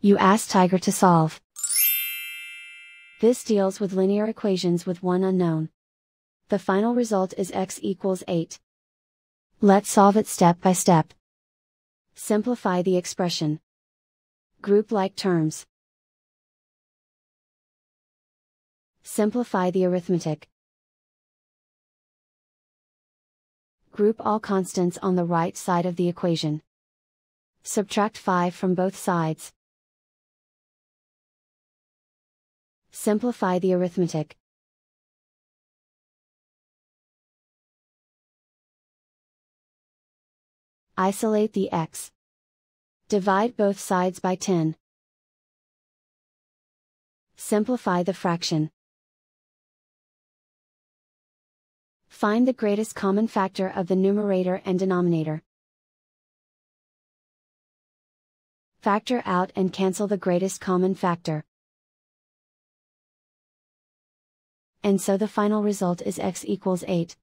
You ask Tiger to solve. This deals with linear equations with one unknown. The final result is x equals 8. Let's solve it step by step. Simplify the expression. Group like terms. Simplify the arithmetic. Group all constants on the right side of the equation. Subtract 5 from both sides. Simplify the arithmetic. Isolate the x. Divide both sides by 10. Simplify the fraction. Find the greatest common factor of the numerator and denominator. Factor out and cancel the greatest common factor. And so the final result is x equals 8.